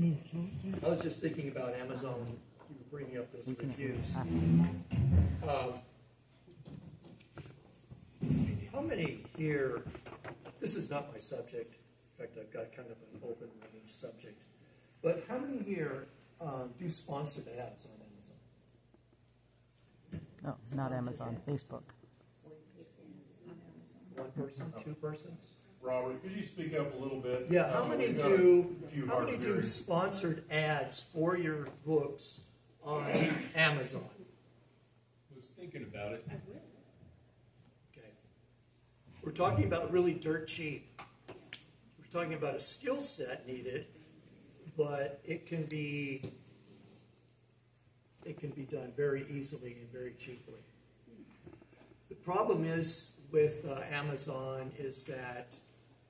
I was just thinking about Amazon. You were bringing up those reviews. How many here, this is not my subject. In fact, I've got kind of an open range subject. But how many here do sponsored ads on Amazon? No, not Amazon, Facebook. One person, two persons? Robert, could you speak up a little bit? Yeah, how many do sponsored ads for your books on Amazon? I was thinking about it. Okay. We're talking about really dirt cheap. We're talking about a skill set needed, but it can be done very easily and very cheaply. The problem is with Amazon is that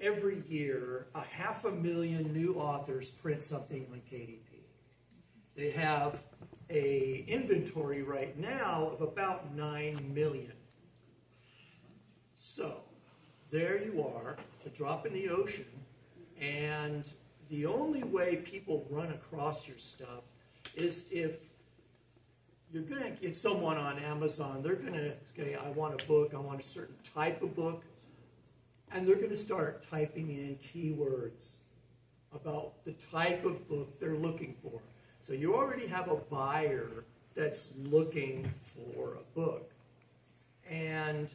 every year, 500,000 new authors print something on KDP. They have an inventory right now of about 9 million. So, there you are, a drop in the ocean, and the only way people run across your stuff is if you're going to get someone on Amazon, they're going to say, I want a book, I want a certain type of book, and they're going to start typing in keywords about the type of book they're looking for. So you already have a buyer that's looking for a book. And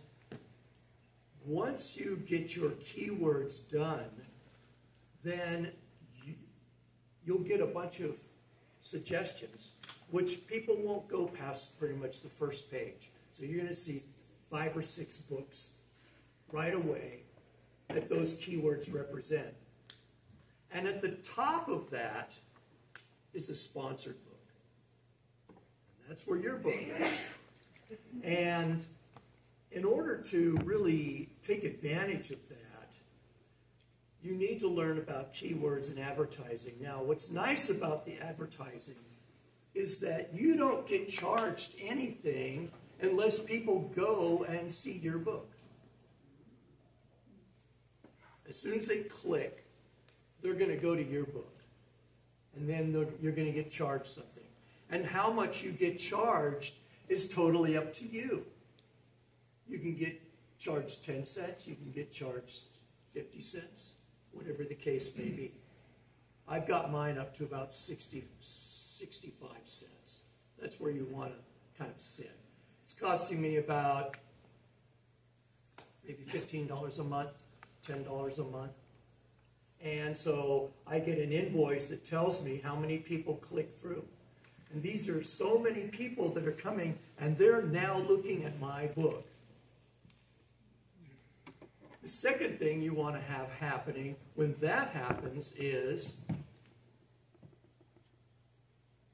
once you get your keywords done, then you'll get a bunch of suggestions, which people won't go past pretty much the first page. So you're going to see 5 or 6 books right away that those keywords represent. And at the top of that is a sponsored book. And that's where your book is. And in order to really take advantage of that, you need to learn about keywords and advertising. Now, what's nice about the advertising is that you don't get charged anything unless people go and see your book. As soon as they click, they're going to go to your book. And then you're going to get charged something. And how much you get charged is totally up to you. You can get charged 10 cents, you can get charged 50 cents, whatever the case may be. I've got mine up to about 65 cents. That's where you want to kind of sit. It's costing me about maybe $15 a month, $10 a month. And so I get an invoice that tells me how many people click through. And these are so many people that are coming, and they're now looking at my book. The second thing you want to have happening when that happens is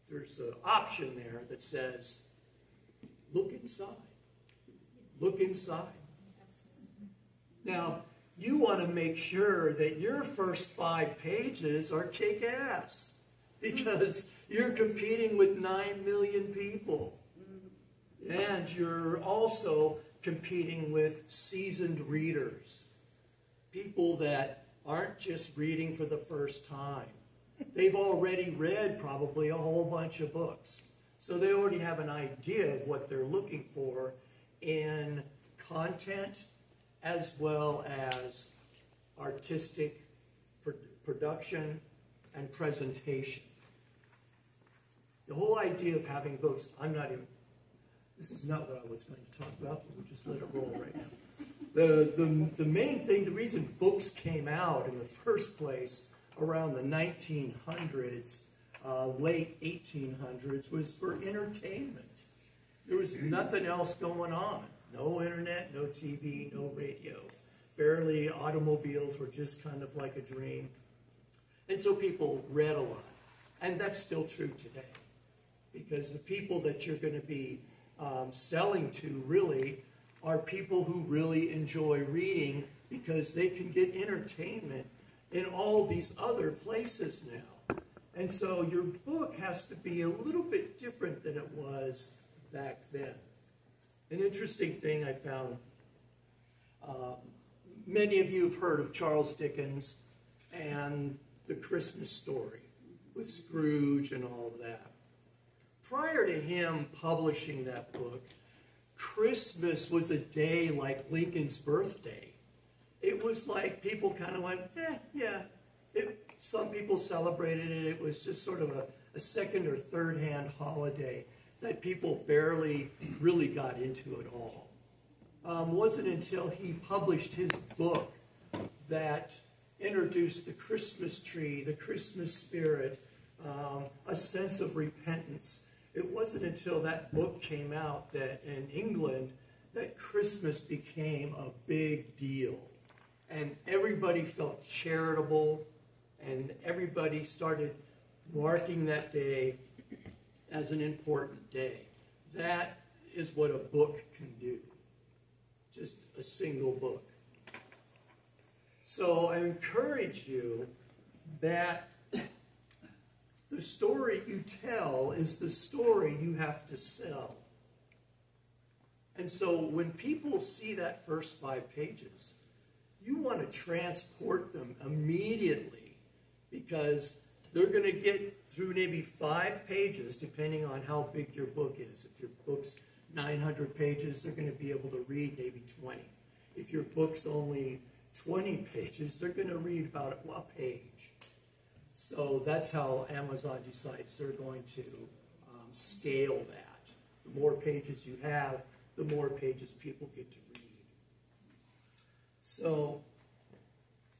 there's an option there that says, look inside. Look inside. Now, you want to make sure that your first 5 pages are kick-ass because you're competing with 9 million people. And you're also competing with seasoned readers, people that aren't just reading for the first time. They've already read probably a whole bunch of books. So they already have an idea of what they're looking for in content as well as artistic production and presentation. The whole idea of having books, this is not what I was going to talk about, but we'll just let it roll right now. The main thing, the reason books came out in the first place around the 1900s, late 1800s, was for entertainment. There was nothing else going on. No internet, no TV, no radio. Barely automobiles were just kind of like a dream. And so people read a lot. And that's still true today. Because the people that you're going to be selling to really are people who really enjoy reading because they can get entertainment in all these other places now. And so your book has to be a little bit different than it was back then. An interesting thing I found, many of you have heard of Charles Dickens and The Christmas Story. with Scrooge and all of that. Prior to him publishing that book, Christmas was a day like Lincoln's birthday. It was like people kind of went, yeah. Some people celebrated it. It was just sort of a second or third hand holiday that people barely really got into at all. Wasn't until he published his book that introduced the Christmas tree, the Christmas spirit, a sense of repentance. It wasn't until that book came out that in England that Christmas became a big deal. And everybody felt charitable, and everybody started marking that day as an important day. That is what a book can do. Just a single book. So I encourage you that the story you tell is the story you have to sell. And so when people see that first 5 pages, you want to transport them immediately, because they're going to get through maybe 5 pages, depending on how big your book is. If your book's 900 pages, they're going to be able to read maybe 20. If your book's only 20 pages, they're going to read about a page. So that's how Amazon decides they're going to scale that. The more pages you have, the more pages people get to read. So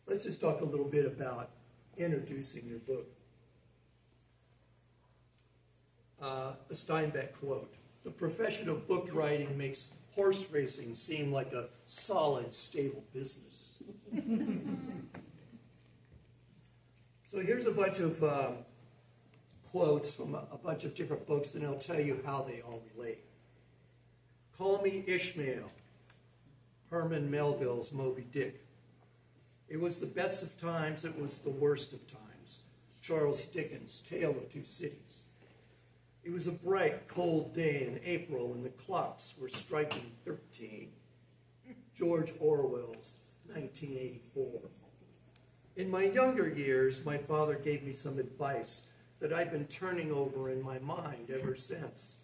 let's just talk a little bit about introducing your book. A Steinbeck quote: "The profession of book writing makes horse racing seem like a solid, stable business." So here's a bunch of quotes from a bunch of different books, and I'll tell you how they all relate. "Call Me Ishmael," Herman Melville's Moby Dick. "It was the best of times, it was the worst of times," Charles Dickens' Tale of Two Cities. "It was a bright, cold day in April, and the clocks were striking 13, George Orwell's 1984. "In my younger years, my father gave me some advice that I've been turning over in my mind ever since.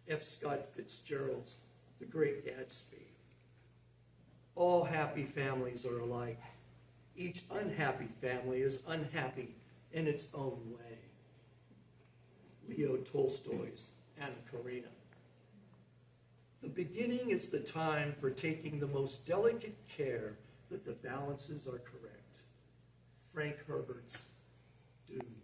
F. Scott Fitzgerald's The Great Gatsby. All happy families are alike. Each unhappy family is unhappy in its own way. Leo Tolstoy's Anna Karenina. The beginning is the time for taking the most delicate care that the balances are correct. Frank Herbert's Dune.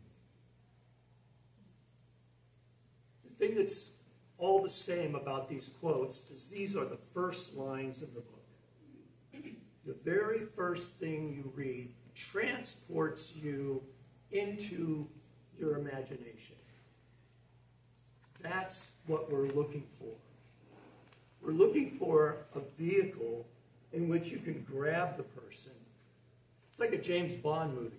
The thing that's all the same about these quotes is these are the first lines of the book. The very first thing you read transports you into your imagination. That's what we're looking for. We're looking for a vehicle in which you can grab the person. It's like a James Bond movie.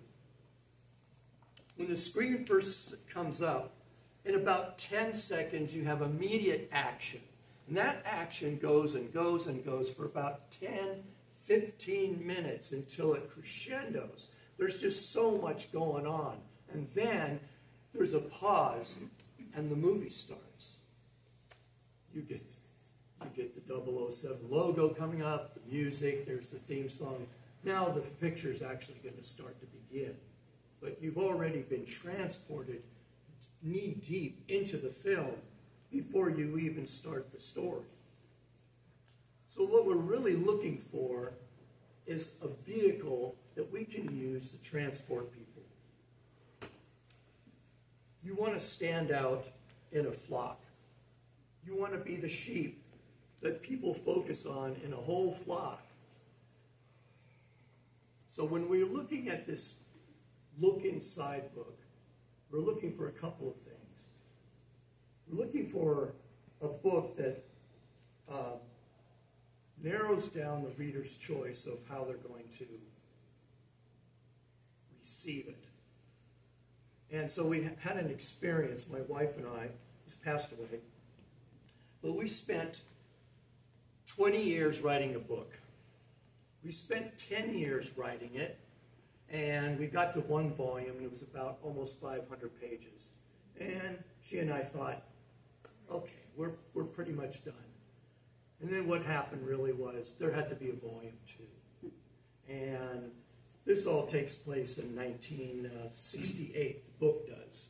When the screen first comes up, in about 10 seconds you have immediate action. And that action goes and goes and goes for about 10, 15 minutes until it crescendos. There's just so much going on. And then there's a pause and the movie starts. You get the 007 logo coming up, the music, there's the theme song. Now the picture's actually going to start to begin. But you've already been transported knee-deep into the film before you even start the story. So what we're really looking for is a vehicle that we can use to transport people. You want to stand out in a flock. You want to be the sheep that people focus on in a whole flock. So when we're looking at this Look Inside book, we're looking for a couple of things. We're looking for a book that narrows down the reader's choice of how they're going to receive it. And so we had an experience, my wife and I, who's passed away, but we spent 20 years writing a book. We spent 10 years writing it, And we got to one volume, and it was about almost 500 pages. And she and I thought, okay, we're pretty much done. And then what happened really was there had to be a volume 2. And this all takes place in 1968, the book does.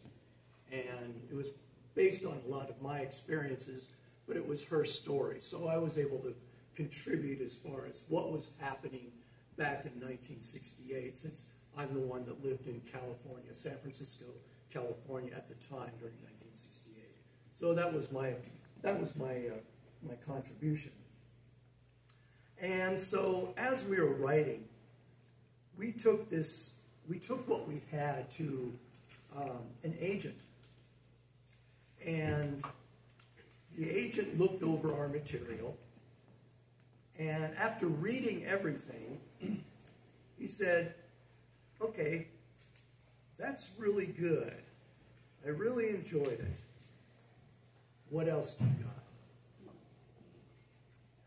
And it was based on a lot of my experiences, but it was her story. So I was able to contribute as far as what was happening back in 1968, since I'm the one that lived in California, San Francisco, California at the time during 1968. So that was my contribution. And so as we were writing, we took what we had to an agent, and the agent looked over our material, and after reading everything, he said, okay, that's really good. I really enjoyed it. What else do you got?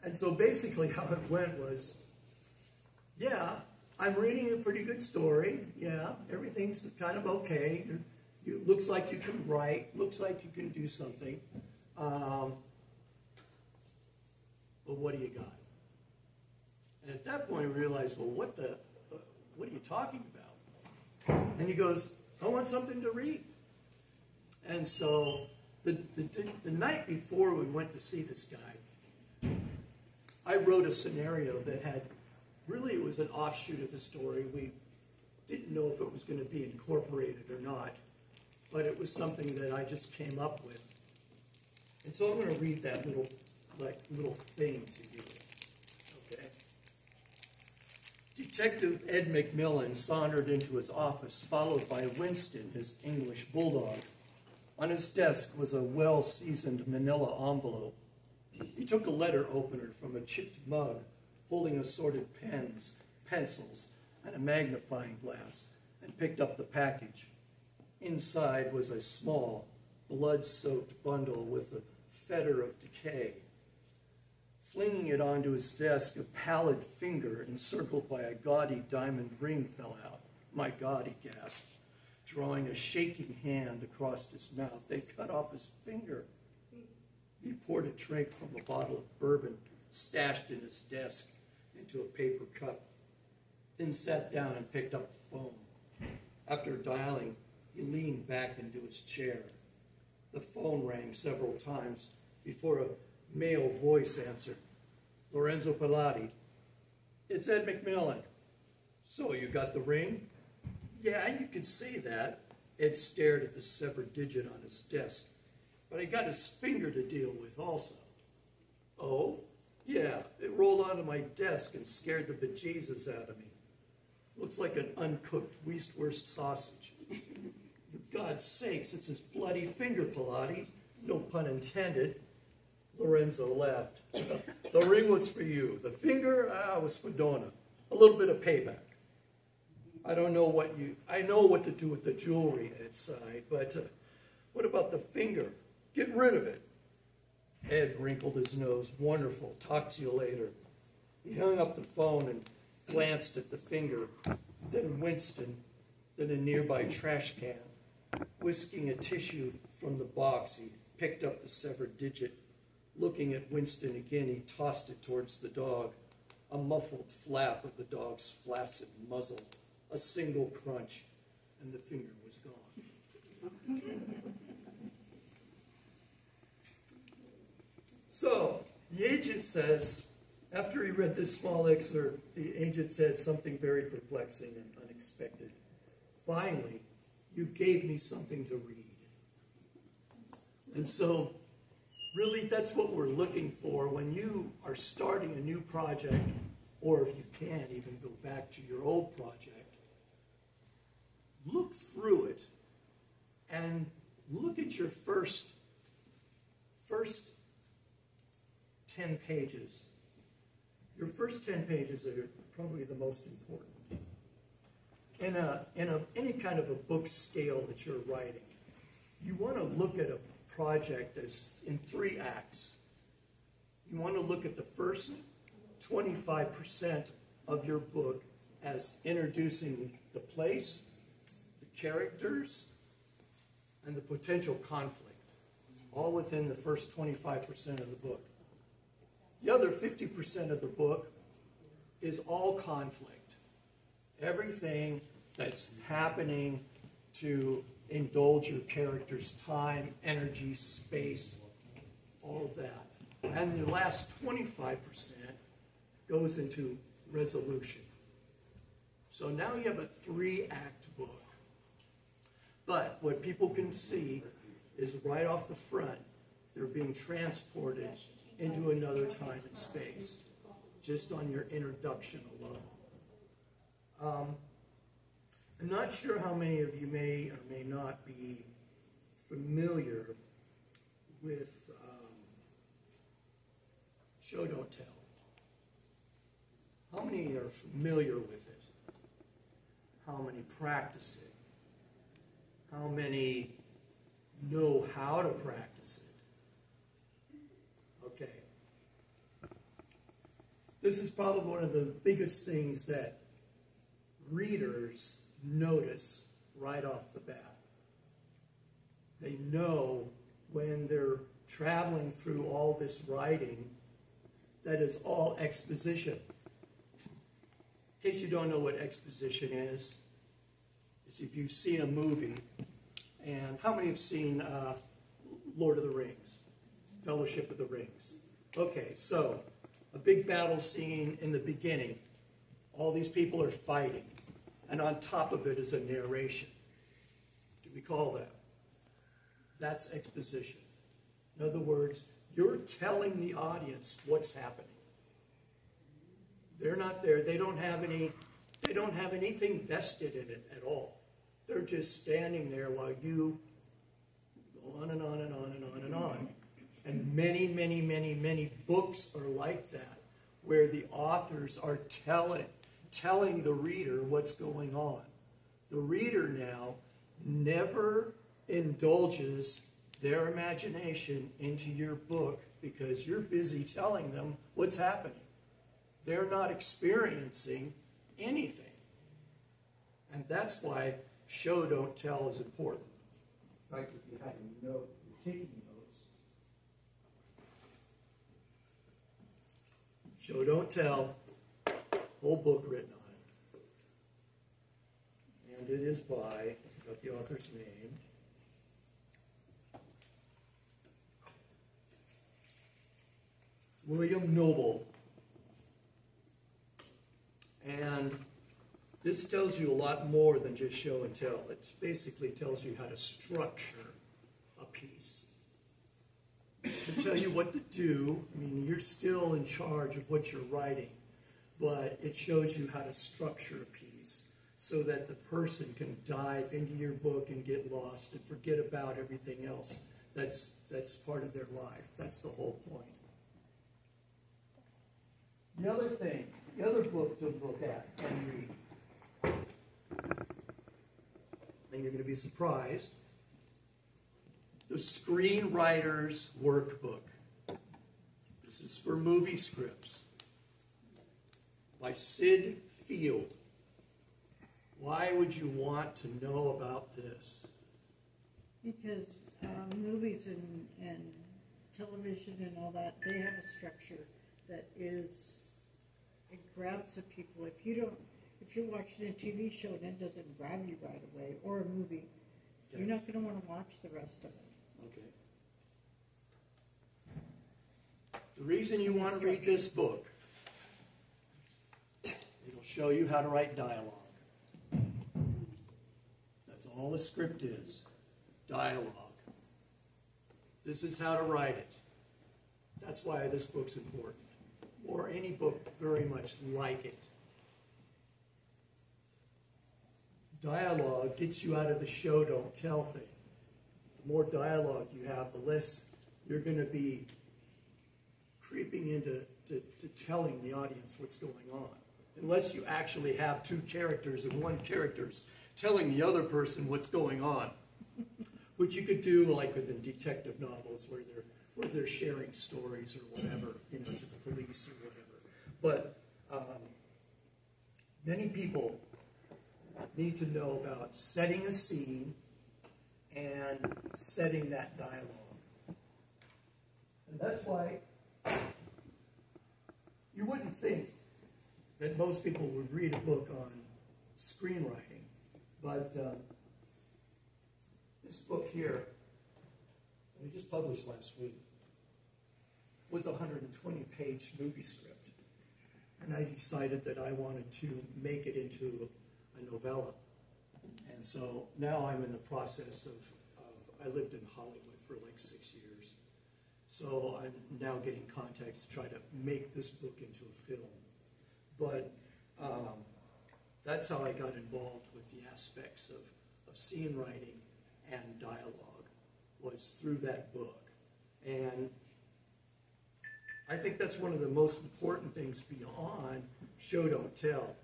And so basically how it went was, yeah, I'm reading a pretty good story. Yeah, everything's kind of okay. It looks like you can write. Looks like you can do something. But what do you got? And at that point, we realized, well, what are you talking about? And he goes, I want something to read. And so the night before we went to see this guy, I wrote a scenario that had, really it was an offshoot of the story. We didn't know if it was going to be incorporated or not, but it was something that I just came up with. And so I'm going to read that little thing to you. Okay. Detective Ed McMillan sauntered into his office, followed by Winston, his English bulldog. On his desk was a well-seasoned manila envelope. He took a letter opener from a chipped mug, holding assorted pens, pencils, and a magnifying glass, and picked up the package. Inside was a small, blood-soaked bundle with a fetor of decay. Flinging it onto his desk, a pallid finger encircled by a gaudy diamond ring fell out. My God, he gasped, drawing a shaking hand across his mouth. They cut off his finger. He poured a drink from a bottle of bourbon stashed in his desk into a paper cup, then sat down and picked up the phone. After dialing, he leaned back into his chair. The phone rang several times before a male voice answered. Lorenzo Pilati. It's Ed McMillan. So you got the ring? Yeah, you could say that. Ed stared at the severed digit on his desk. But I got his finger to deal with also. Oh? Yeah, it rolled onto my desk and scared the bejesus out of me. Looks like an uncooked Wurst sausage. For God's sakes, it's his bloody finger, Pilati. No pun intended. Lorenzo laughed. The ring was for you. The finger, was for Donna. A little bit of payback. I know what to do with the jewelry inside, but what about the finger? Get rid of it. Ed wrinkled his nose. Wonderful. Talk to you later. He hung up the phone and glanced at the finger, then Winston, then a nearby trash can. Whisking a tissue from the box, he picked up the severed digit. Looking at Winston again, he tossed it towards the dog. A muffled flap of the dog's flaccid muzzle, a single crunch, and the finger was gone. So, the agent says, after he read this small excerpt, the agent said something very perplexing and unexpected. Finally, you gave me something to read. And so, really, that's what we're looking for when you are starting a new project, or if you can, even go back to your old project. Look through it and look at your first 10 pages. Your first 10 pages are probably the most important. In any kind of a book scale that you're writing, you want to look at a project as in 3 acts. You want to look at the first 25% of your book as introducing the place, the characters, and the potential conflict, all within the first 25% of the book. The other 50% of the book is all conflict. Everything that's happening to indulge your character's time, energy, space, all of that. And the last 25% goes into resolution. So now you have a 3-act book. But what people can see is right off the front, they're being transported into another time and space, just on your introduction alone. I'm not sure how many of you may or may not be familiar with Show Don't Tell. How many are familiar with it? How many practice it? How many know how to practice it? Okay. This is probably one of the biggest things that readers notice right off the bat. They know when they're traveling through all this writing that is all exposition. In case you don't know what exposition is if you've seen a movie, and how many have seen Lord of the Rings, Fellowship of the Rings? Okay, so a big battle scene in the beginning. All these people are fighting, and on top of it is a narration. Do we call that? That's exposition. In other words, you're telling the audience what's happening. They're not there. They don't have anything vested in it at all. They're just standing there while you go on and on and on and on and on. And many, many, many, many books are like that, where the authors are telling the reader what's going on. The reader now never indulges their imagination into your book because you're busy telling them what's happening. They're not experiencing anything. And that's why show, don't tell is important. In fact, if you had a note, you're taking notes. Show, don't tell, whole book written on it. And it is by, I forgot the author's name, William Noble. And this tells you a lot more than just show and tell. It basically tells you how to structure a piece. To tell you what to do, I mean, you're still in charge of what you're writing, but it shows you how to structure a piece so that the person can dive into your book and get lost and forget about everything else that's part of their life. That's the whole point. The other thing, the other book to look at and read, and you're going to be surprised, the Screenwriter's Workbook. This is for movie scripts by Sid Field. Why would you want to know about this? Because movies and television and all that, they have a structure that is, it grabs the people. If you're watching a TV show and it doesn't grab you right away, or a movie, you're not going to want to watch the rest of it. Okay. The reason you want to read this book, it'll show you how to write dialogue. That's all the script is, dialogue. This is how to write it. That's why this book's important. Or any book very much like it. Dialogue gets you out of the show, don't tell thing. The more dialogue you have, the less you're going to be creeping into telling the audience what's going on. Unless you actually have two characters and one character's telling the other person what's going on. Which you could do like within detective novels where they're sharing stories or whatever, to the police or whatever. But Many people need to know about setting a scene and setting that dialogue. And that's why you wouldn't think that most people would read a book on screenwriting, but this book here, we just published last week, was a 120-page movie script. And I decided that I wanted to make it into a novella. And so now I'm in the process of I lived in Hollywood for like 6 years. So I'm now getting contacts to try to make this book into a film. But that's how I got involved with the aspects of scene writing and dialogue, was through that book. And I think that's one of the most important things beyond show, don't tell.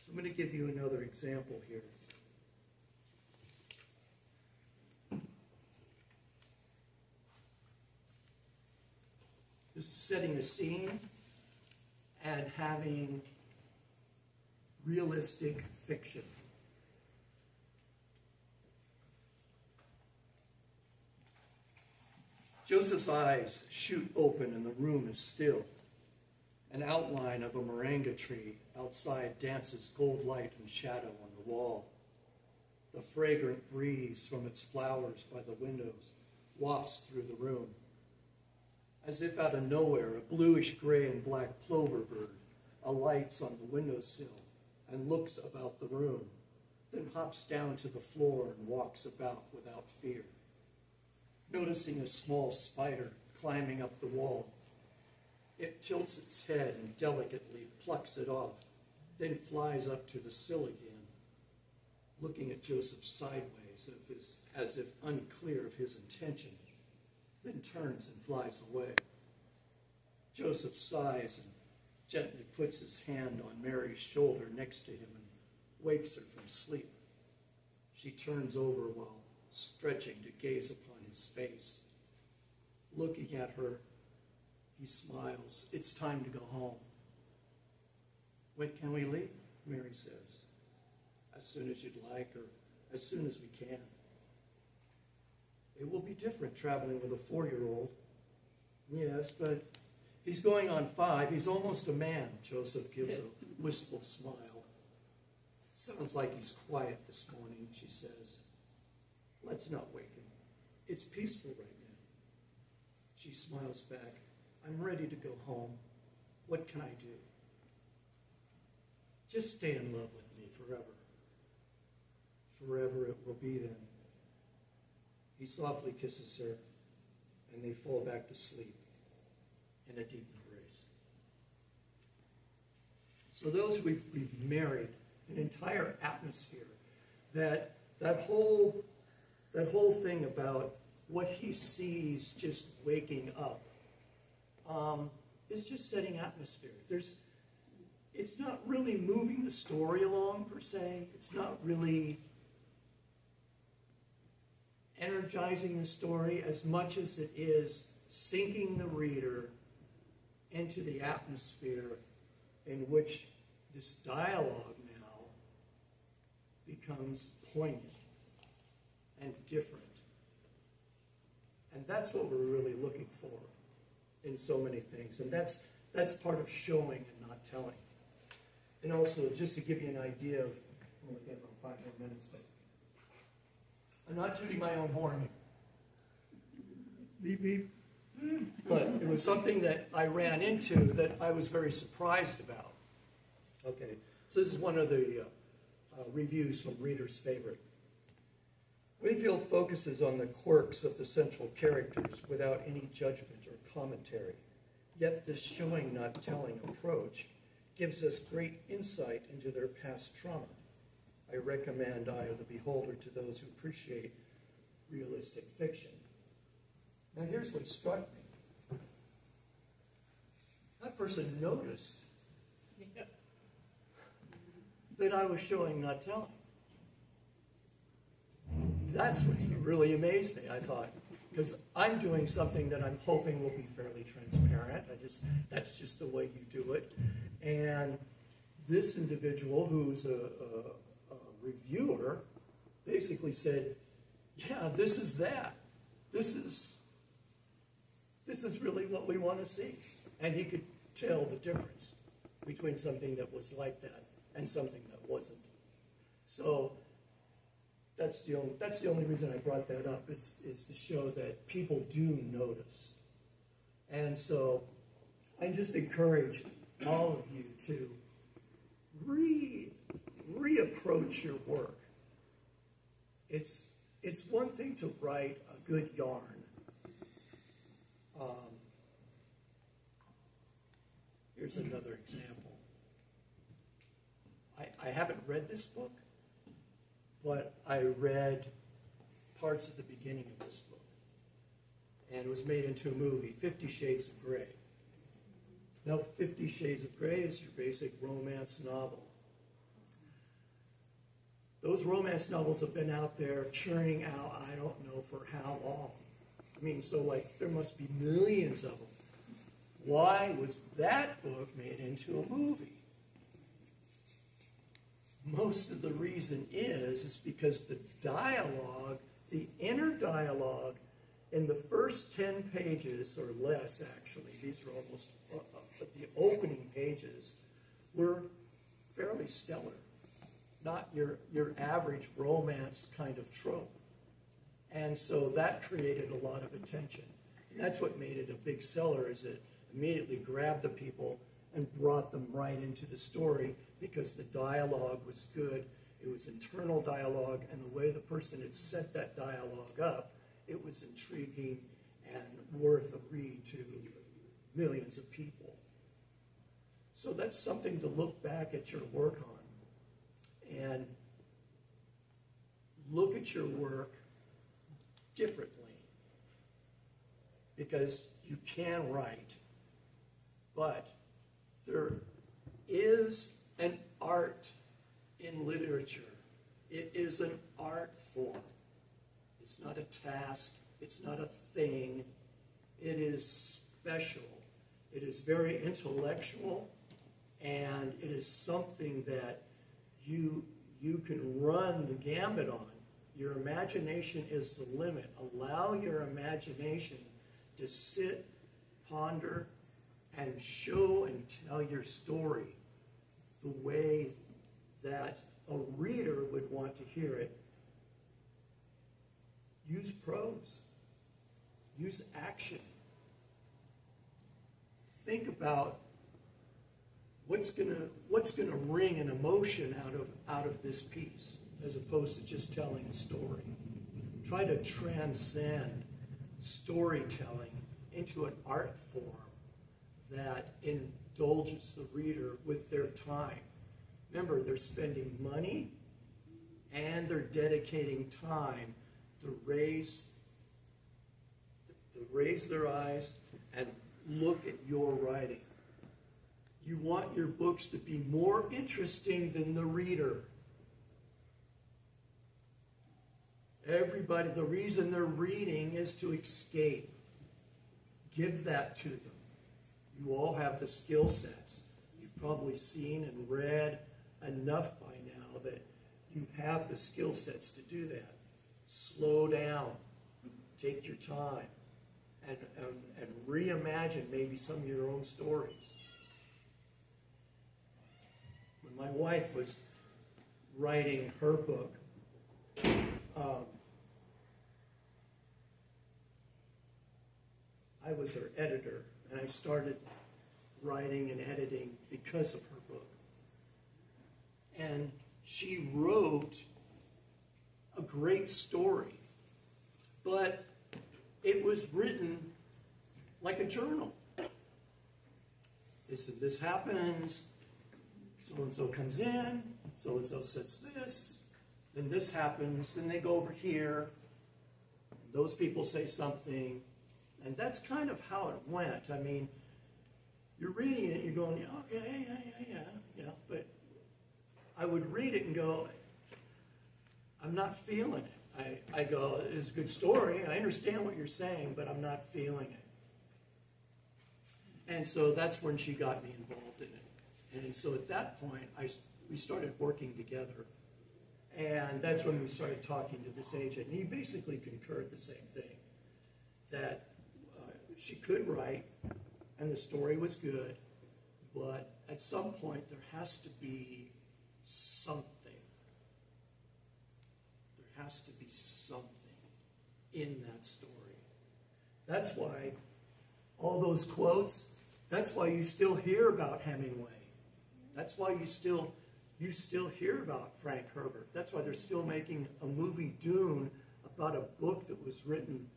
So I'm going to give you another example here. This is setting a scene and having realistic fiction. Joseph's eyes shoot open and the room is still. An outline of a moringa tree outside dances gold light and shadow on the wall. The fragrant breeze from its flowers by the windows wafts through the room. As if out of nowhere, a bluish gray and black plover bird alights on the windowsill and looks about the room, then hops down to the floor and walks about without fear. Noticing a small spider climbing up the wall, it tilts its head and delicately plucks it off, then flies up to the sill again, looking at Joseph sideways as if unclear of his intention, then turns and flies away. Joseph sighs and gently puts his hand on Mary's shoulder next to him and wakes her from sleep. She turns over while stretching to gaze upon his face. Looking at her, he smiles. It's time to go home. When can we leave? Mary says. As soon as you'd like, or as soon as we can. It will be different traveling with a 4-year-old. Yes, but he's going on 5. He's almost a man. Joseph gives a wistful smile. Sounds like he's quiet this morning, she says. Let's not wake him. It's peaceful right now. She smiles back. I'm ready to go home. What can I do? Just stay in love with me forever. Forever it will be then. He softly kisses her, and they fall back to sleep in a deep embrace. So those we've married an entire atmosphere that whole thing about what he sees just waking up is just setting atmosphere. It's not really moving the story along per se. It's not really energizing the story as much as it is sinking the reader into the atmosphere in which this dialogue now becomes poignant and different. And that's what we're really looking for in so many things. And that's part of showing and not telling. And also, just to give you an idea of, I'm only getting about 5 more minutes, but I'm not tooting my own horn. Beep, beep. But it was something that I ran into that I was very surprised about. Okay, so this is one of the reviews from Reader's Favorite. Winfield focuses on the quirks of the central characters without any judgment or commentary. Yet this showing, not telling approach gives us great insight into their past trauma. I recommend Eye of the Beholder to those who appreciate realistic fiction. Now here's what struck me. That person noticed that I was showing, not telling. That's what really amazed me, I thought, because I'm doing something that I'm hoping will be fairly transparent. That's just the way you do it. And this individual, who's a reviewer, basically said, yeah, this is that. This is really what we want to see. And he could tell the difference between something that was like that and something that wasn't. So that's the only reason I brought that up is to show that people do notice. And so I just encourage all of you to reapproach your work. It's one thing to write a good yarn. Here's another example. I haven't read this book, but I read parts of the beginning of this book. And it was made into a movie, 50 Shades of Grey. Now, 50 Shades of Grey is your basic romance novel. Those romance novels have been out there churning out, I don't know for how long. I mean, so like, there must be millions of them. Why was that book made into a movie? Most of the reason is because the dialogue, the inner dialogue, in the first 10 pages, or less actually, these are almost, the opening pages, were fairly stellar. Not your average romance kind of trope. And so that created a lot of attention. And that's what made it a big seller, is it immediately grabbed the people and brought them right into the story because the dialogue was good. It was internal dialogue, and the way the person had set that dialogue up, it was intriguing and worth a read to millions of people. So that's something to look back at your work on and look at your work differently, because you can write, but there is an art in literature. It is an art form. It's not a task. It's not a thing. It is special. It is very intellectual, and it is something that you can run the gambit on. Your imagination is the limit. Allow your imagination to sit, ponder, and show and tell your story the way that a reader would want to hear it. Use prose. Use action. Think about what's gonna ring an emotion out of this piece, as opposed to just telling a story. Try to transcend storytelling into an art form that indulges the reader with their time. Remember, they're spending money and they're dedicating time to raise their eyes and look at your writing. You want your books to be more interesting than the reader. Everybody, the reason they're reading is to escape. Give that to them. You all have the skill sets. You've probably seen and read enough by now that you have the skill sets to do that. Slow down. Take your time. And reimagine maybe some of your own stories. When my wife was writing her book, I was her editor, and I started writing and editing because of her book. And she wrote a great story, but it was written like a journal. This happens, so-and-so comes in, so-and-so says this, then this happens, then they go over here, those people say something, and that's kind of how it went. I mean, you're reading it, you're going, okay, yeah, but I would read it and go, I'm not feeling it. I go, it's a good story, I understand what you're saying, but I'm not feeling it. And so that's when she got me involved in it. And so at that point, we started working together. And that's when we started talking to this agent. And he basically concurred the same thing, that she could write, and the story was good, but at some point there has to be something. There has to be something in that story. That's why all those quotes, that's why you still hear about Hemingway. That's why you still hear about Frank Herbert. That's why they're still making a movie, Dune, about a book that was written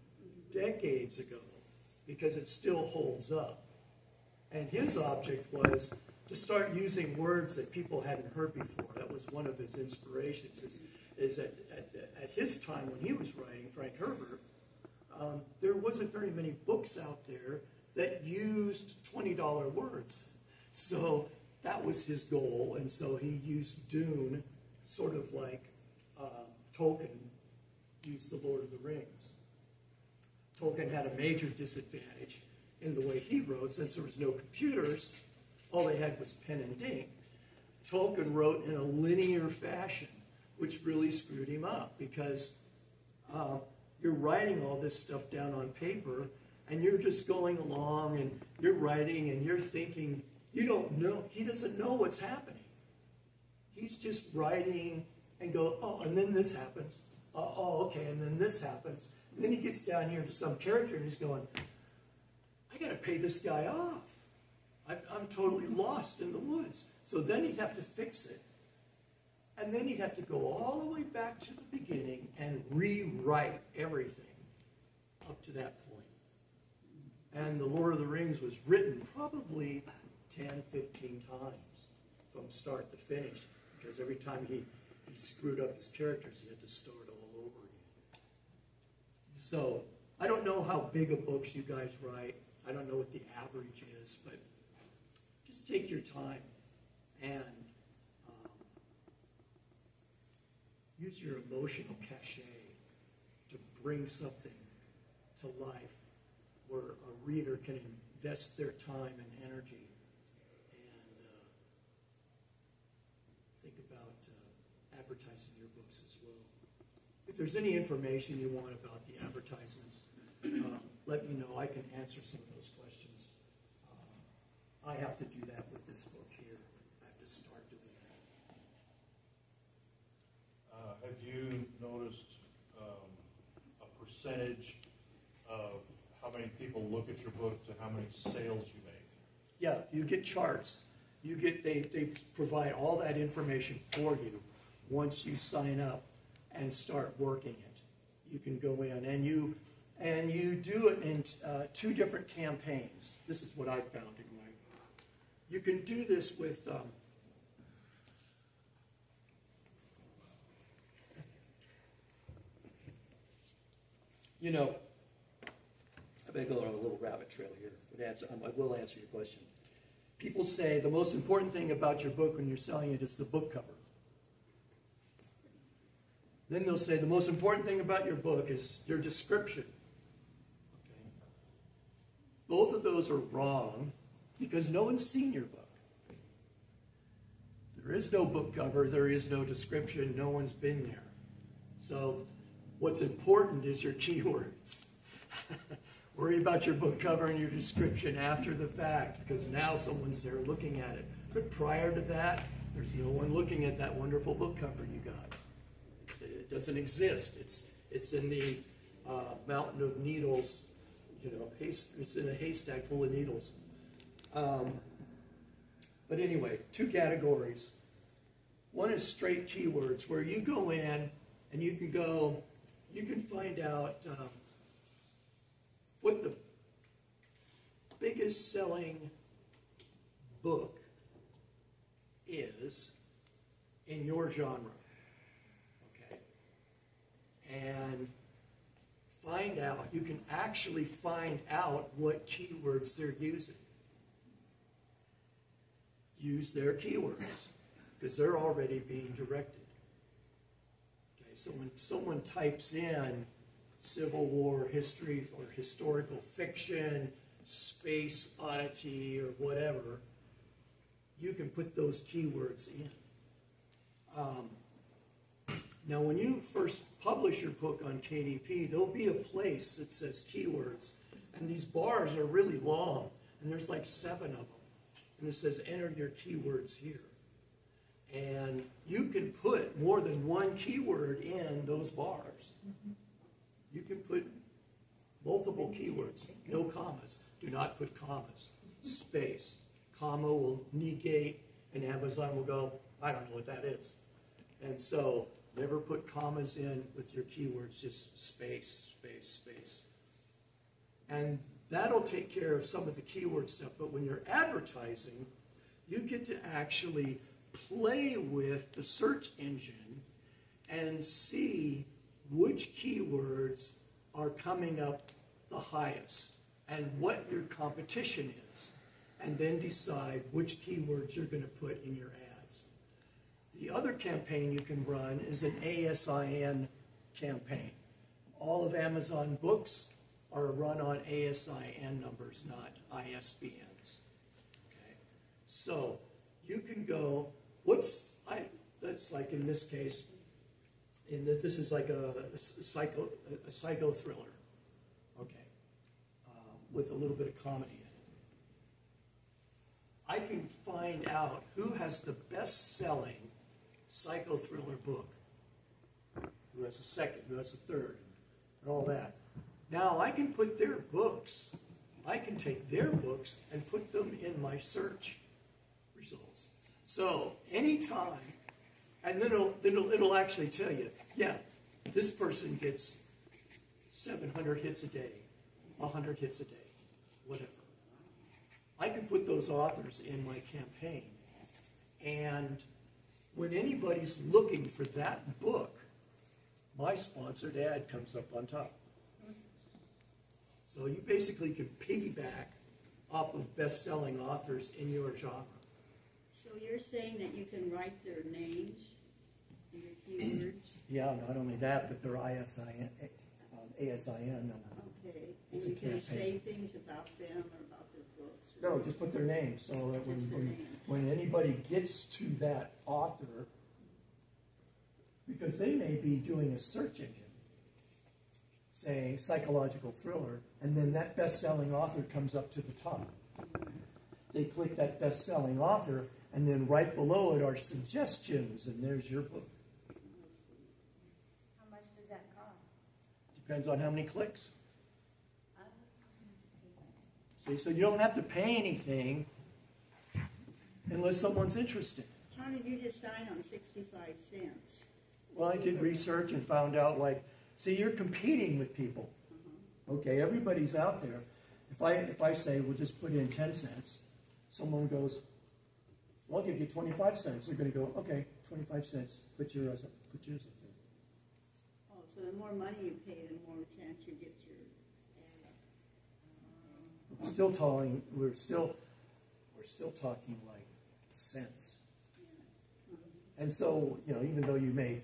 decades ago, because it still holds up. And his object was to start using words that people hadn't heard before. That was one of his inspirations, is at his time when he was writing, Frank Herbert, there wasn't very many books out there that used $20 words. So that was his goal, and so he used Dune, sort of like Tolkien used The Lord of the Rings. Tolkien had a major disadvantage in the way he wrote, since there was no computers. All they had was pen and ink. Tolkien wrote in a linear fashion, which really screwed him up, because you're writing all this stuff down on paper, and you're just going along, and you're writing, and you're thinking. You don't know. He doesn't know what's happening. He's just writing and go, oh, and then this happens. Oh, okay, and then this happens. And then he gets down here to some character, and he's going, I got to pay this guy off. I'm totally lost in the woods. So then he'd have to fix it. And then he'd have to go all the way back to the beginning and rewrite everything up to that point. And The Lord of the Rings was written probably 10, 15 times from start to finish, because every time he screwed up his characters, he had to start all over again. So I don't know how big of books you guys write. I don't know what the average is, but just take your time and use your emotional cachet to bring something to life where a reader can invest their time and energy. Advertising your books as well. If there's any information you want about the advertisements, let me know. I can answer some of those questions. I have to do that with this book here. I have to start doing that. Have you noticed a percentage of how many people look at your book to how many sales you make? Yeah, you get charts. They provide all that information for you. Once you sign up and start working it, you can go in and you do it in 2 different campaigns. This is what I found anyway. You can do this with I may go on a little rabbit trail here, but I will answer your question. People say the most important thing about your book when you're selling it is the book cover. Then they'll say the most important thing about your book is your description. Okay. Both of those are wrong, because no one's seen your book. There is no book cover, there is no description, no one's been there. So what's important is your keywords. Worry about your book cover and your description after the fact, because now someone's there looking at it. But prior to that, there's no one looking at that wonderful book cover you got. It doesn't exist. It's in the mountain of needles, it's in a haystack full of needles. But anyway, 2 categories. One is straight keywords, where you go in and you can find out what the biggest selling book is in your genre. And you can actually find out what keywords they're using. Use their keywords, because they're already being directed. Okay, so when someone types in Civil War history or historical fiction, space oddity or whatever, you can put those keywords in. Now, when you first publish your book on KDP, there'll be a place that says keywords, and these bars are really long, and there's like 7 of them. And it says, enter your keywords here. And you can put more than one keyword in those bars. You can put multiple keywords, no commas. Do not put commas. Space. Comma will negate, and Amazon will go, I don't know what that is. And so never put commas in with your keywords, just space, space, space. And that'll take care of some of the keyword stuff. But when you're advertising, you get to actually play with the search engine and see which keywords are coming up the highest and what your competition is, and then decide which keywords you're going to put in your ads. The other campaign you can run is an ASIN campaign. All of Amazon books are run on ASIN numbers, not ISBNs. Okay? So you can go, that's like in this case, this is like a psycho thriller, okay, with a little bit of comedy in it. I can find out who has the best-selling psycho thriller book, who has a second, who has a third, and all that. Now I can put their books, I can take their books and put them in my search results. So anytime, and then it'll actually tell you, yeah, this person gets 700 hits a day, 100 hits a day, whatever. I can put those authors in my campaign, and when anybody's looking for that book, my sponsored ad comes up on top. So you basically can piggyback off of best-selling authors in your genre. So you're saying that you can write their names and your keywords? Yeah, not only that, but their ASIN. Okay, and you can say things about them or about their books? No, just put their name, so that when anybody gets to that author, because they may be doing a search engine, saying psychological thriller, and then that best-selling author comes up to the top. They click that best-selling author, and then right below it are suggestions, and there's your book. How much does that cost? Depends on how many clicks. See, so you don't have to pay anything unless someone's interested. How did you decide on 65 cents? Well, I did research and found out, like, see, you're competing with people. Okay, everybody's out there. If I say, we'll just put in 10 cents, someone goes, well, I'll give you 25 cents. They're going to go, okay, 25 cents, put yours up there. Oh, so the more money you pay, the more chance you get your ad. We're still talking like cents. And so, even though you may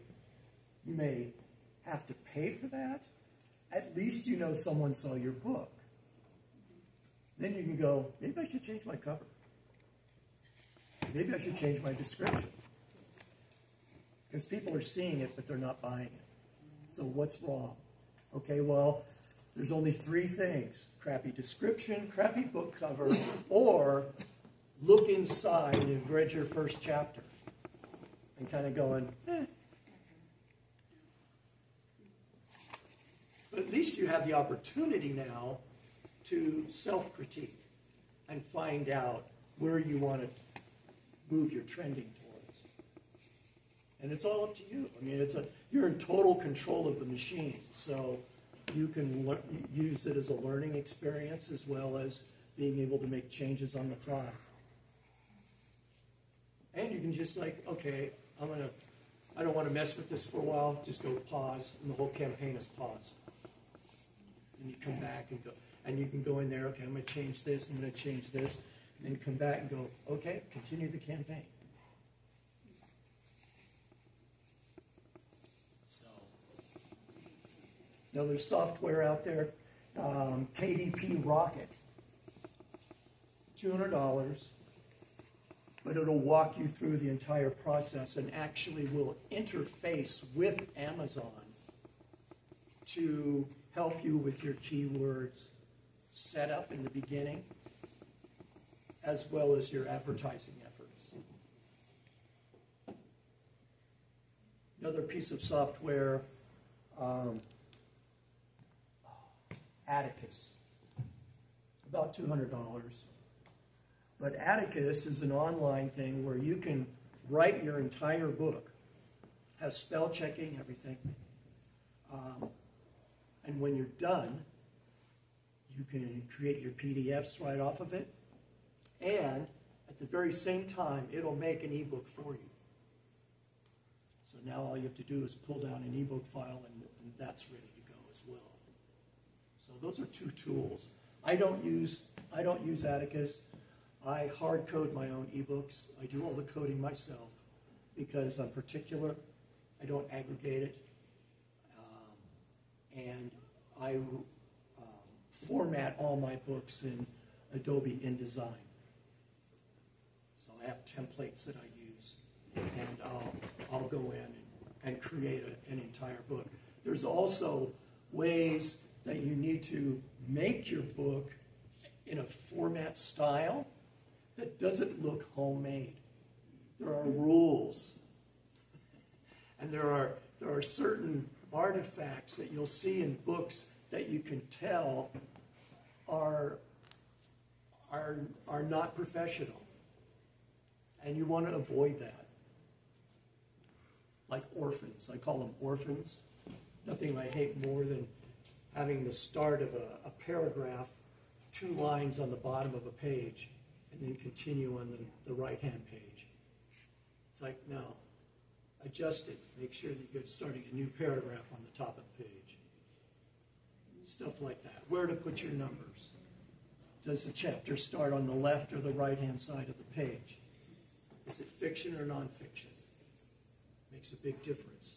have to pay for that, at least you know someone saw your book. Then you can go, maybe I should change my cover. Maybe I should change my description. Because people are seeing it, but they're not buying it. So what's wrong? Okay, well, there's only 3 things: crappy description, crappy book cover, or look inside and you've read your first chapter and kind of going, eh. But at least you have the opportunity now to self-critique and find out where you want to move your trending towards. And it's all up to you. I mean, you're in total control of the machine, so you can use it as a learning experience as well as being able to make changes on the fly. And you can just like, okay, I don't want to mess with this for a while, just go pause, and the whole campaign is pause. And you come back and go, and you can go in there, okay, I'm going to change this, I'm going to change this, and then come back and go, okay, continue the campaign. So, now there's software out there, KDP Rocket, $200, but it'll walk you through the entire process and actually will interface with Amazon to help you with your keywords setup in the beginning, as well as your advertising efforts. Another piece of software, Atticus, about $200. But Atticus is an online thing where you can write your entire book, has spell checking, everything. And when you're done, you can create your PDFs right off of it. And at the very same time, it'll make an ebook for you. So now all you have to do is pull down an ebook file and that's ready to go as well. So those are two tools. I don't use Atticus. I hard code my own ebooks. I do all the coding myself because I'm particular. I don't aggregate it. And I format all my books in Adobe InDesign. So I have templates that I use, and I'll go in and create an entire book. There's also ways that you need to make your book in a format style that doesn't look homemade. There are rules, and there are certain artifacts that you'll see in books that you can tell are not professional, and you want to avoid that. Like orphans, I call them orphans. Nothing I hate more than having the start of a paragraph, 2 lines on the bottom of a page, and then continue on the right-hand page. It's like, no, adjust it. Make sure that you're starting a new paragraph on the top of the page. Stuff like that. Where to put your numbers. Does the chapter start on the left or the right-hand side of the page? Is it fiction or nonfiction? Makes a big difference.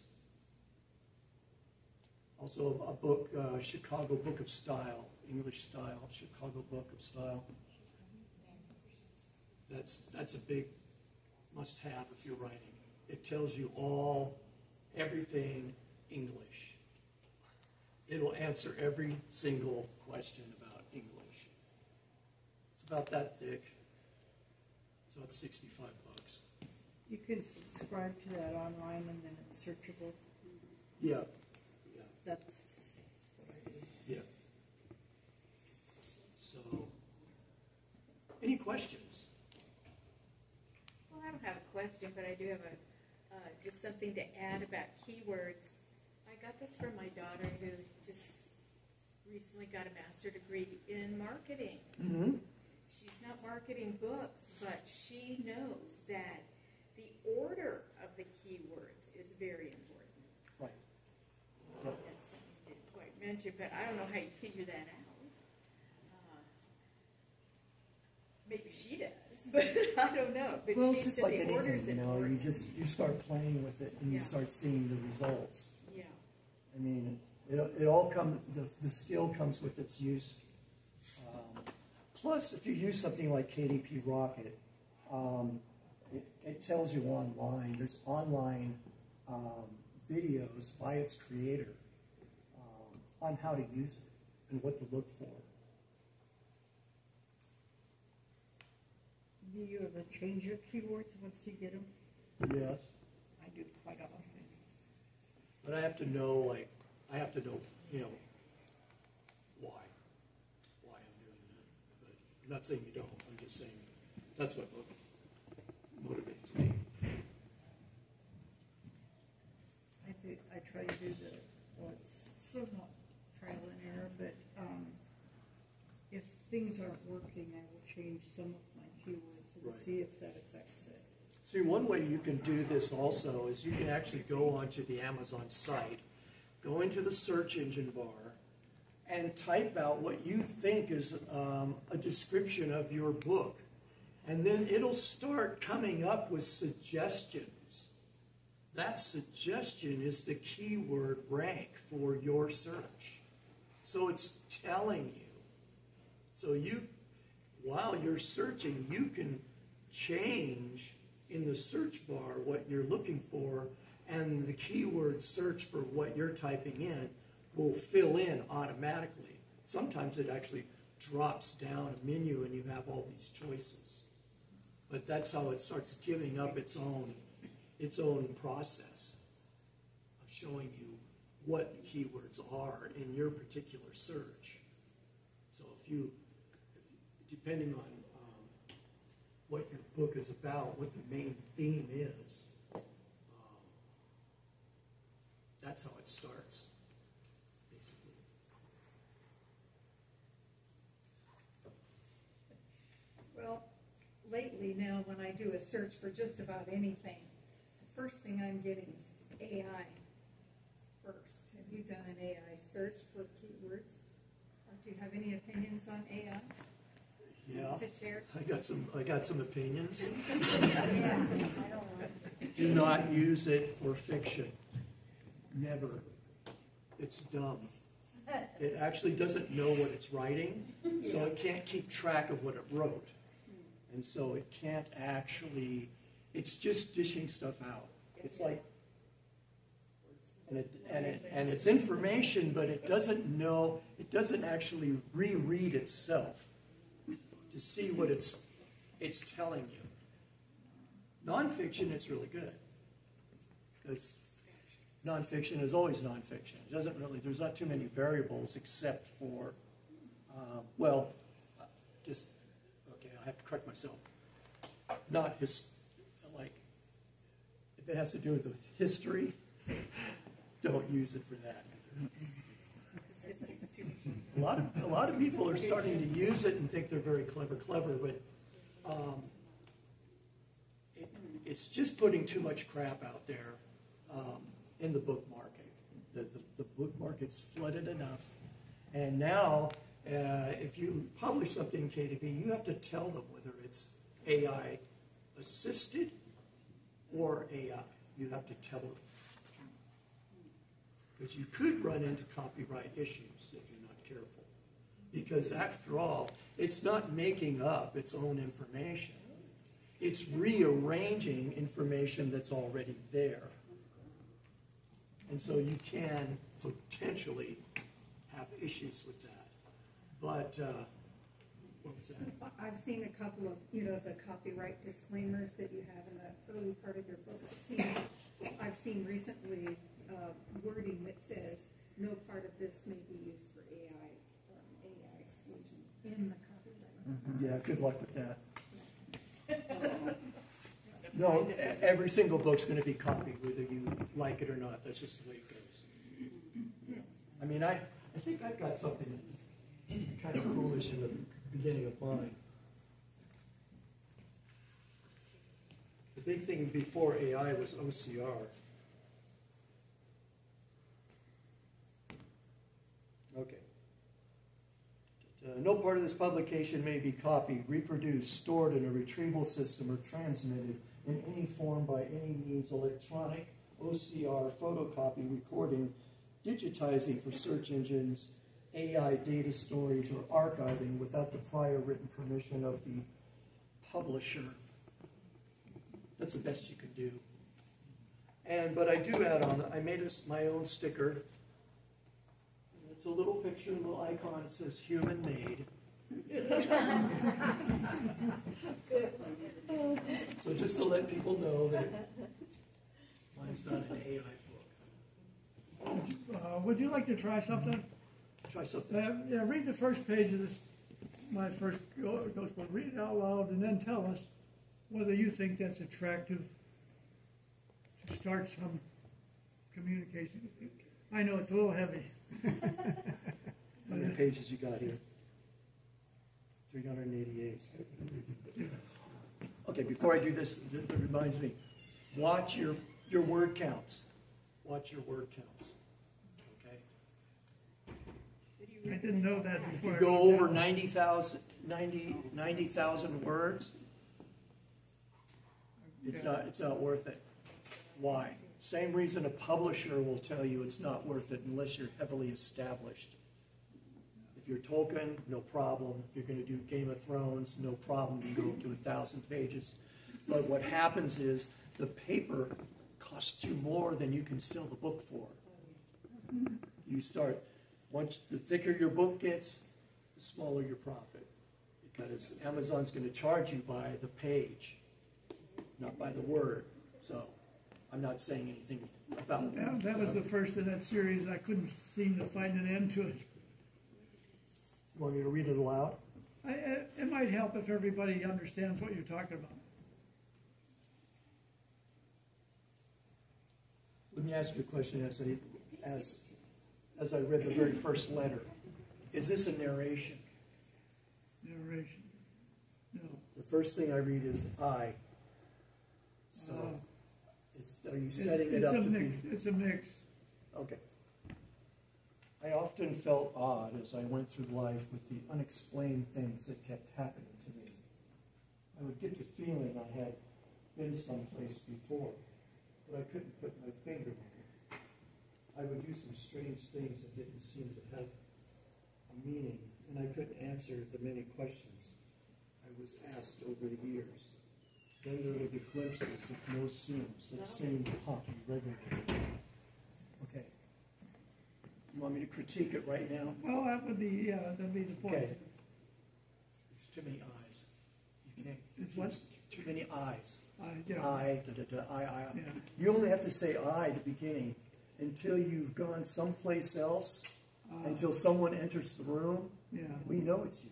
Also, a book, Chicago Book of Style, English style, Chicago Book of Style. That's a big must-have if you're writing. It tells you everything English. It'll answer every single question about English. It's about that thick. It's about 65 bucks. You can subscribe to that online and then it's searchable. Yeah. That's Yeah. So, any questions? Well, I don't have a question, but I do have just something to add about keywords. I got this from my daughter who just recently got a master's degree in marketing. Mm-hmm. She's not marketing books, but she knows that the order of the keywords is very important. Right. That's something you didn't quite mention, but I don't know how you figure that out. Maybe she does, but I don't know. But Well, she it's just said like the order's anything, important. you start playing with it and you Yeah. start seeing the results. Yeah. I mean, it all comes, the skill comes with its use. Plus, if you use something like KDP Rocket, it tells you online, there's online videos by its creator on how to use it and what to look for. Do you ever change your keywords once you get them? Yes. I do quite often. But I have to know, why I'm doing that. But I'm not saying you don't, I'm just saying that's what motivates me. I try to do it's somewhat trial and error, but if things aren't working, I will change some of my keywords and Right. see if that affects it. See, one way you can do this also is you can actually go onto the Amazon site, go into the search engine bar, and type out what you think is a description of your book. And then it'll start coming up with suggestions. That suggestion is the keyword rank for your search. So it's telling you. So while you're searching, you can change in the search bar what you're looking for, and the keyword search for what you're typing in will fill in automatically. Sometimes it actually drops down a menu and you have all these choices. But that's how it starts giving up its own process of showing you what the keywords are in your particular search. So if you, depending on what your book is about, what the main theme is, that's how it starts, basically. Well, lately now when I do a search for just about anything, the first thing I'm getting is AI first. Have you done an AI search for keywords? Do you have any opinions on AI Yeah, to share? I got some opinions. Yeah, I don't know. Do not use it for fiction. Never. It's dumb. It actually doesn't know what it's writing, so it can't keep track of what it wrote. And so it can't actually, it's just dishing stuff out. It's like, and it's information, but it doesn't know, it doesn't actually reread itself to see what it's telling you. Nonfiction, it's really good. Because nonfiction is always nonfiction. It doesn't really, there's not too many variables except for, okay, I have to correct myself. Not like, if it has to do with history, don't use it for that. A lot of people are starting to use it and think they're very clever, but it's just putting too much crap out there in the book market. The book market's flooded enough, and now if you publish something in KDB, you have to tell them whether it's AI assisted or AI. You have to tell them. Because you could run into copyright issues if you're not careful. Because after all, it's not making up its own information. It's rearranging information that's already there. And so you can potentially have issues with that. But, what was that? I've seen a couple of, the copyright disclaimers that you have in the early part of your book. I've seen recently wording that says no part of this may be used for AI exclusion in the copyright. Yeah, good luck with that. No, every single book's going to be copied, whether you like it or not. That's just the way it goes. I mean, I think I've got something kind of foolish in the beginning of mine. The big thing before AI was OCR. Okay. No part of this publication may be copied, reproduced, stored in a retrieval system, or transmitted in any form by any means electronic, OCR, photocopy, recording, digitizing for search engines, AI data storage, or archiving without the prior written permission of the publisher. That's the best you can do. But I do add on, I made my own sticker. It's a little picture, a little icon. It says human made. So just to let people know that mine's not an AI book. Would you like to try something? Try something. Read the first page of this, my first ghost book. Read it out loud and then tell us whether you think that's attractive to start some communication. I know it's a little heavy. How many pages you got here? 388. Okay, before I do this, that reminds me, watch your word counts. Watch your word counts. Okay? I didn't know that If before. you go over 90,000 words, it's not worth it. Why? Same reason a publisher will tell you it's not worth it unless you're heavily established. If you're Tolkien, no problem. If you're going to do Game of Thrones, no problem. You go up to 1,000 pages. But what happens is the paper costs you more than you can sell the book for. You start, once the thicker your book gets, the smaller your profit. Because Amazon's going to charge you by the page, not by the word. So I'm not saying anything about that. That was the first in that series. I couldn't seem to find an end to it. You want me to read it aloud? It might help if everybody understands what you're talking about. Let me ask you a question as I read the very first letter. Is this a narration? Narration. No. The first thing I read is I. So, are you setting it up to be? It's a mix. Okay. I often felt odd as I went through life with the unexplained things that kept happening to me. I would get the feeling I had been someplace before, but I couldn't put my finger on it. I would do some strange things that didn't seem to have a meaning, and I couldn't answer the many questions I was asked over the years. Then there were the glimpses of no seams that seemed to haunt me regularly. Okay. You want me to critique it right now? Well, that'd be the point. Okay. There's too many eyes. You can't. It's what? Too many eyes. Yeah. I. Yeah. You only have to say I at the beginning until you've gone someplace else, until someone enters the room. Yeah. We know it's you.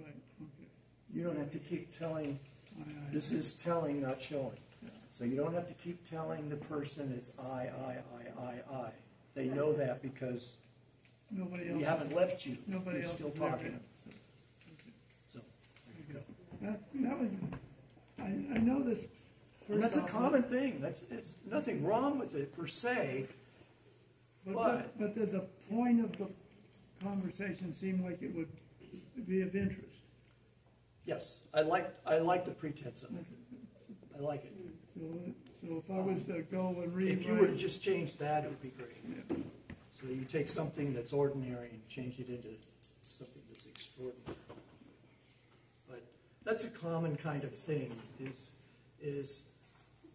Right. Okay. You don't have to keep telling. I. This is telling, not showing. So you don't have to keep telling the person it's I. They know that because Nobody else. we haven't left you. Nobody You're else still is there talking. yet. So there you go. That was. I know this. And that's a off, common thing. It's nothing wrong with it per se. But the point of the conversation seemed like it would be of interest. Yes, I like the pretense of it. I like it. So if I was to go and read, If you were to just change that, it would be great. Yeah. So you take something that's ordinary and change it into something that's extraordinary. But that's a common kind of thing, is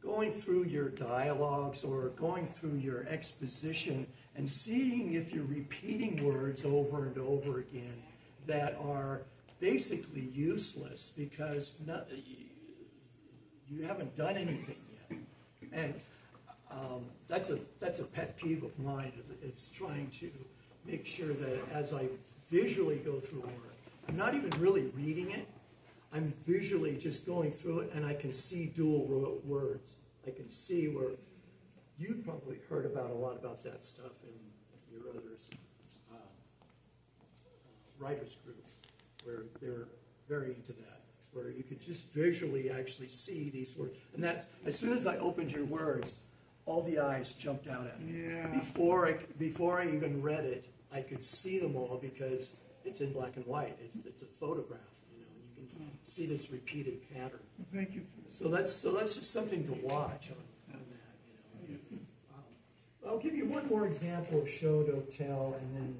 going through your dialogues or going through your exposition and seeing if you're repeating words over and over again that are basically useless because you haven't done anything yet. And that's a pet peeve of mine. It's trying to make sure that as I visually go through a word, I'm not even really reading it. I'm visually just going through it, and I can see dual words. I can see where you've probably heard about a lot about that stuff in your others writers group, where they're very into that, where you could just visually actually see these words. And that, as soon as I opened your words, all the eyes jumped out at me. Yeah. Before I even read it, I could see them all because it's in black and white. It's a photograph, and you can see this repeated pattern. Well, thank you. So that's just something to watch on that. I'll give you one more example of show, don't tell, and then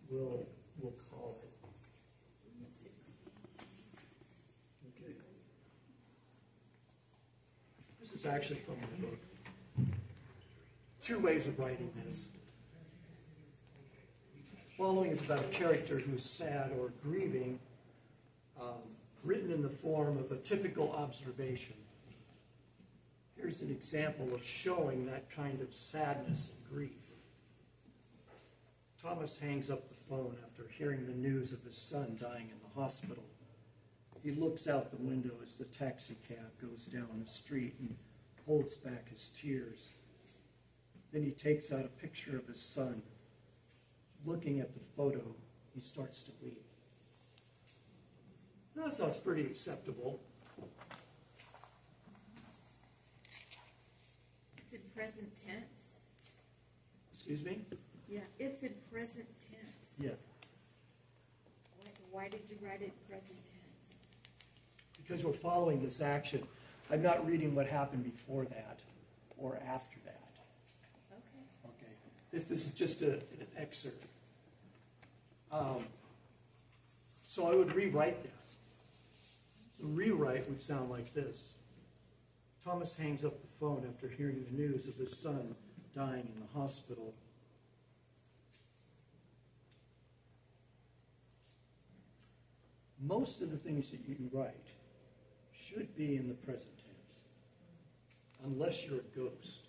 we'll call it. Okay. This is actually from the book. 2 ways of writing this. Following is about a character who's sad or grieving, written in the form of a typical observation. Here's an example of showing that kind of sadness and grief. Thomas hangs up the phone after hearing the news of his son dying in the hospital. He looks out the window as the taxi cab goes down the street and holds back his tears. Then he takes out a picture of his son. Looking at the photo, he starts to weep. Now, that sounds pretty acceptable. It's in present tense. Excuse me? Yeah, it's in present tense. Yeah. Why did you write it in present tense? Because we're following this action. I'm not reading what happened before that or after that. Okay. Okay. This is just an excerpt. So I would rewrite this. The rewrite would sound like this. Thomas hangs up the phone after hearing the news of his son dying in the hospital. Most of the things that you write should be in the present tense, unless you're a ghost,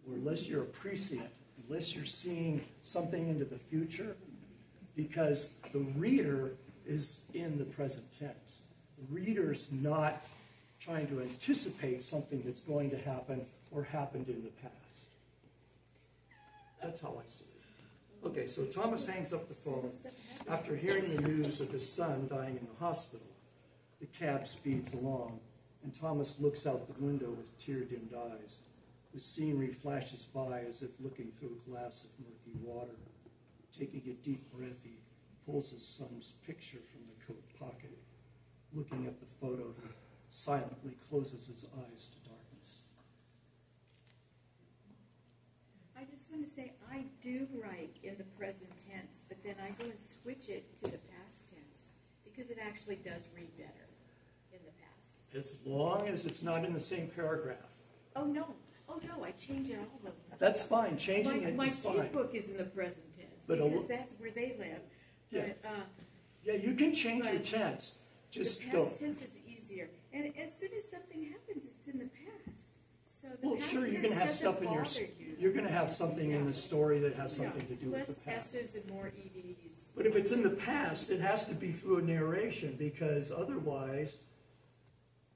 or unless you're a prescient, unless you're seeing something into the future, because the reader is in the present tense. The reader's not trying to anticipate something that's going to happen or happened in the past. That's how I see it. Okay, so Thomas hangs up the phone after hearing the news of his son dying in the hospital. The cab speeds along, and Thomas looks out the window with tear-dimmed eyes. The scenery flashes by as if looking through a glass of murky water. Taking a deep breath, he pulls his son's picture from the coat pocket. Looking at the photo, he silently closes his eyes to darkness. I just want to say I do write in the present tense, but then I go and switch it to the past tense because it actually does read better in the past. As long as it's not in the same paragraph. Oh no, I change it all of them. That's fine. Changing it My is fine. kid book is in the present tense But because that's where they live. Yeah. But, Yeah, you can change your but tense. Just the don't. past tense is easier, and as soon as something happens, it's in the past. So the Well, past sure, you're tense going to have doesn't stuff in your. bother you. You're going to have something in the story that has something Yeah. to do with Less the past. S's and more EDs. But if it's in the past, it has to be through a narration because otherwise,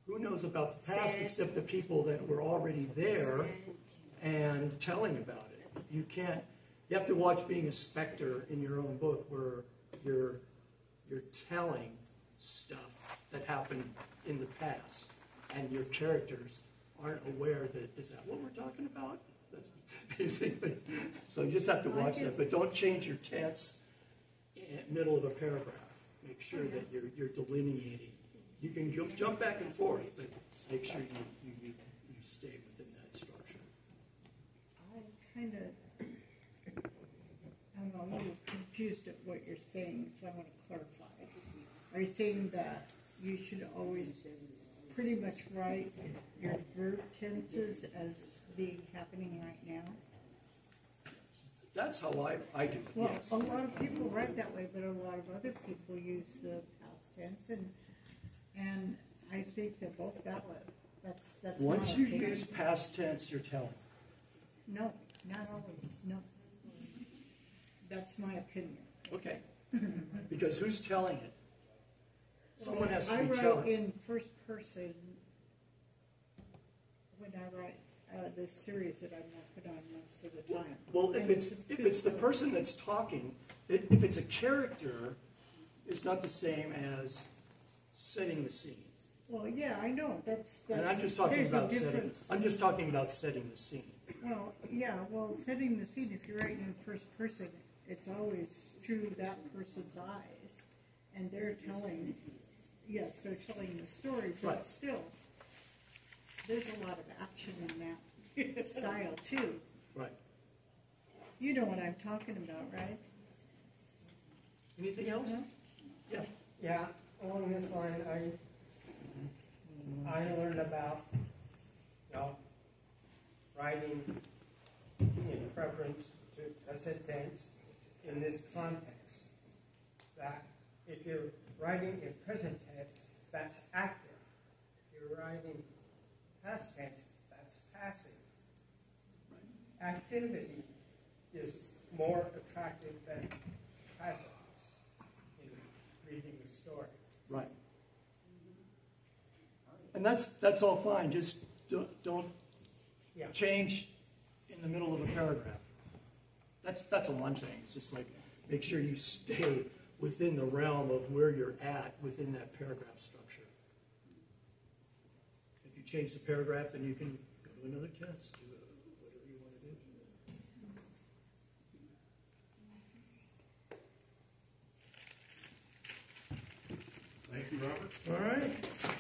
who knows about the past Said. except the people that were already there Said. and telling about it. You can't. You have to watch being a specter in your own book where you're telling stuff that happened in the past, and your characters aren't aware that is that what we're talking about? That's basically. So you just have to watch that, but don't change your tense in the middle of a paragraph. Make sure that you're delineating. You can jump back and forth, but make sure you stay within that structure. I'm a little confused at what you're saying, so I want to clarify. Are you saying that you should always pretty much write your verb tenses as being happening right now? That's how I do it, Well, yes. a lot of people write that way, but a lot of other people use the past tense, and I think they're both valid. That's Once my you opinion. use past tense, you're telling. No, not always, no. That's my opinion. Okay. Because who's telling it? Someone has to I be write telling. in first person when I write this series that I'm working on most of the time. Well, And if it's the person that's talking, if it's a character, it's not the same as setting the scene. Well, yeah, I know, that's And I'm just talking there's a about setting. difference. I'm just talking about setting the scene. Well, yeah, setting the scene, if you're writing in first person, it's always through that person's eyes. And they're telling, yes, they're telling the story, but Right. still, there's a lot of action in that style too. Right. You know what I'm talking about, right? Anything else? Yeah. Yeah, along this line, I learned about, writing in preference to present tense in this context. That if you're writing in present tense, that's active. If you're writing past tense, that's passive. Activity is more attractive than passiveness in reading the story. Right. And that's all fine. Just don't change in the middle of a paragraph. That's all I'm saying. It's just like make sure you stay within the realm of where you're at within that paragraph structure. If you change the paragraph, then you can go to another tense, do whatever you want to do. Thank you, Robert. All right.